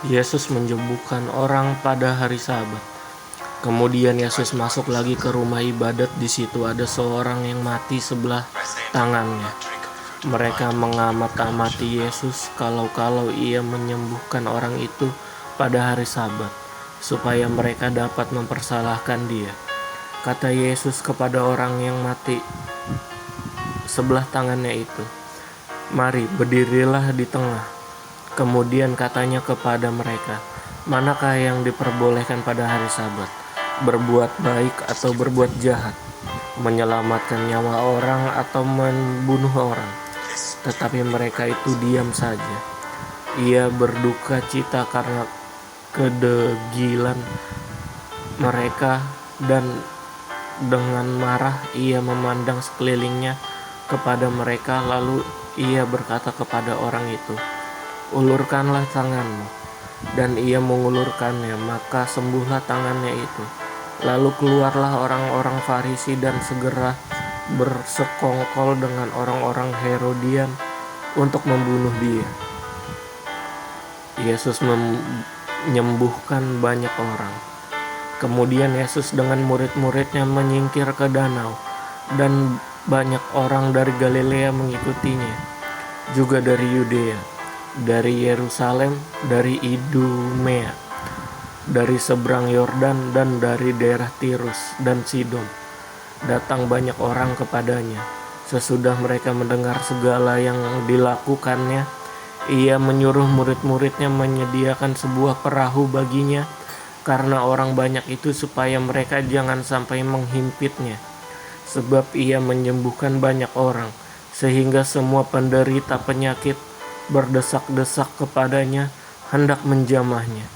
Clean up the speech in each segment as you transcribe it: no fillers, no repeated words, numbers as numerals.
Yesus menyembuhkan orang pada hari Sabat. Kemudian Yesus masuk lagi ke rumah ibadat. Di situ ada seorang yang mati sebelah tangannya. Mereka mengamat-amati Yesus kalau ia menyembuhkan orang itu pada hari Sabat, supaya mereka dapat mempersalahkan dia. Kata Yesus kepada orang yang mati sebelah tangannya itu, "Mari, berdirilah di tengah." Kemudian katanya kepada mereka, "Manakah yang diperbolehkan pada hari Sabat? Berbuat baik atau berbuat jahat? Menyelamatkan nyawa orang atau membunuh orang?" Tetapi mereka itu diam saja. Ia berduka cita karena kedegilan mereka, dan dengan marah ia memandang sekelilingnya kepada mereka. Lalu ia berkata kepada orang itu, "Ulurkanlah tanganmu." Dan ia mengulurkannya, maka sembuhlah tangannya itu. Lalu keluarlah orang-orang Farisi dan segera bersekongkol dengan orang-orang Herodian untuk membunuh dia. Yesus menyembuhkan banyak orang. Kemudian Yesus dengan murid-muridnya menyingkir ke danau, dan banyak orang dari Galilea mengikutinya, juga dari Yudea, dari Yerusalem, dari Idumea, dari seberang Yordan, dan dari daerah Tirus dan Sidon. Datang banyak orang kepadanya. Sesudah mereka mendengar segala yang dilakukannya, ia menyuruh murid-muridnya menyediakan sebuah perahu baginya karena orang banyak itu, supaya mereka jangan sampai menghimpitnya. Sebab ia menyembuhkan banyak orang, sehingga semua penderita penyakit berdesak-desak kepadanya, hendak menjamahnya.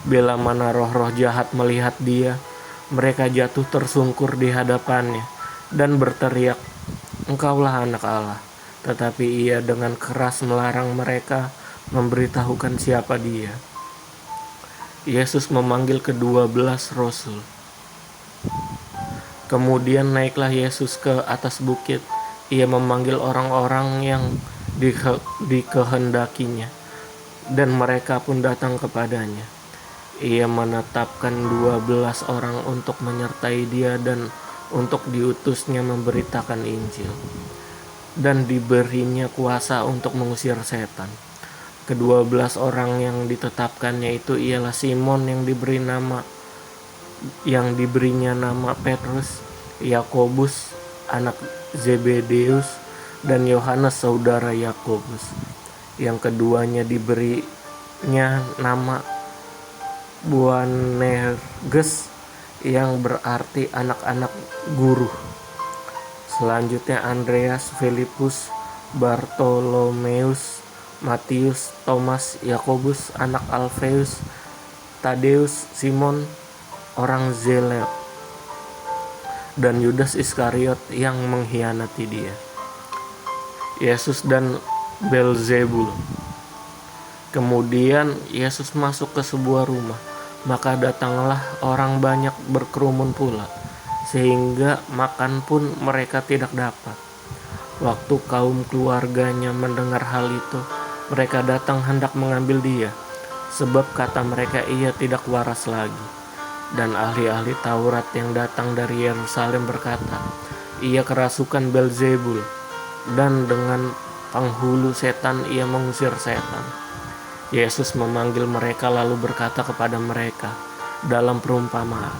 Bila mana roh-roh jahat melihat dia, mereka jatuh tersungkur di hadapannya dan berteriak, "Engkaulah Anak Allah." Tetapi ia dengan keras melarang mereka memberitahukan siapa dia. Yesus memanggil ke-12 Rasul. Kemudian naiklah Yesus ke atas bukit. Ia memanggil orang-orang yang dikehendakinya, dan mereka pun datang kepadanya. Ia menetapkan 12 orang untuk menyertai dia dan untuk diutusnya memberitakan Injil, dan diberinya kuasa untuk mengusir setan. Ke-12 orang yang ditetapkannya itu ialah Simon yang diberinya nama Petrus, Yakobus anak Zebedeus, dan Yohanes saudara Yakobus. Yang keduanya diberinya nama Boanerges, yang berarti anak-anak guru. Selanjutnya Andreas, Filipus, Bartolomeus, Matius, Thomas, Yakobus anak Alfeus, Tadeus, Simon orang Zelot, dan Yudas Iskariot yang mengkhianati dia. Yesus dan Belzebul. Kemudian Yesus masuk ke sebuah rumah, maka datanglah orang banyak berkerumun pula, sehingga makan pun mereka tidak dapat. Waktu kaum keluarganya mendengar hal itu, mereka datang hendak mengambil dia, sebab kata mereka ia tidak waras lagi. Dan ahli-ahli Taurat yang datang dari Yerusalem berkata, "Ia kerasukan Belzebul, dan dengan penghulu setan ia mengusir setan." Yesus memanggil mereka lalu berkata kepada mereka dalam perumpamaan,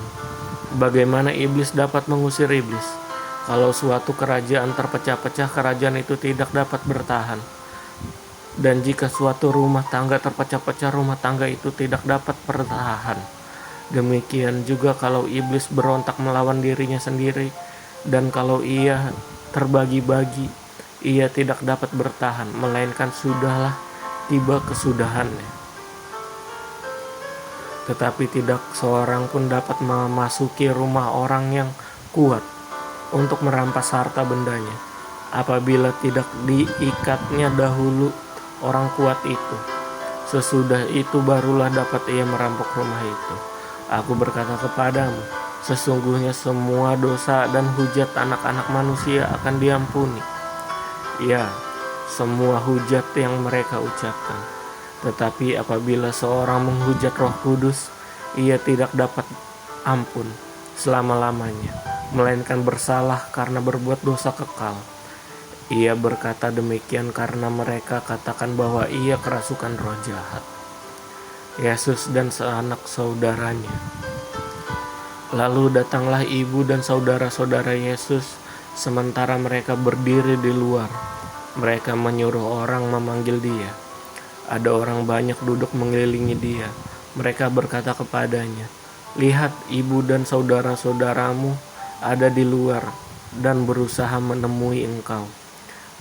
"Bagaimana iblis dapat mengusir iblis? Kalau suatu kerajaan terpecah-pecah, kerajaan itu tidak dapat bertahan. Dan jika suatu rumah tangga terpecah-pecah, rumah tangga itu tidak dapat bertahan. Demikian juga kalau iblis berontak melawan dirinya sendiri, dan kalau ia terbagi-bagi, ia tidak dapat bertahan, melainkan sudahlah tiba kesudahannya. Tetapi tidak seorang pun dapat memasuki rumah orang yang kuat untuk merampas harta bendanya, apabila tidak diikatnya dahulu orang kuat itu. Sesudah itu barulah dapat ia merampok rumah itu. Aku berkata kepadamu, sesungguhnya semua dosa dan hujat anak-anak manusia akan diampuni. Ya, semua hujat yang mereka ucapkan. Tetapi apabila seorang menghujat Roh Kudus, ia tidak dapat ampun selama-lamanya, melainkan bersalah karena berbuat dosa kekal. Ia berkata demikian karena mereka katakan bahwa ia kerasukan roh jahat. Yesus dan seanak saudaranya. Lalu datanglah ibu dan saudara-saudara Yesus, sementara mereka berdiri di luar. Mereka menyuruh orang memanggil dia. Ada orang banyak duduk mengelilingi dia. Mereka berkata kepadanya, "Lihat, ibu dan saudara-saudaramu ada di luar dan berusaha menemui engkau."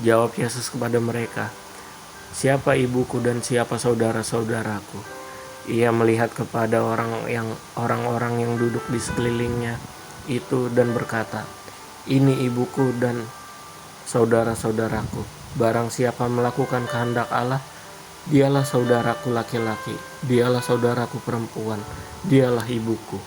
Jawab Yesus kepada mereka, "Siapa ibuku dan siapa saudara-saudaraku?" Ia melihat kepada orang-orang yang duduk di sekelilingnya itu dan berkata, "Ini ibuku dan saudara-saudaraku. Barang siapa melakukan kehendak Allah, dialah saudaraku laki-laki, dialah saudaraku perempuan, dialah ibuku."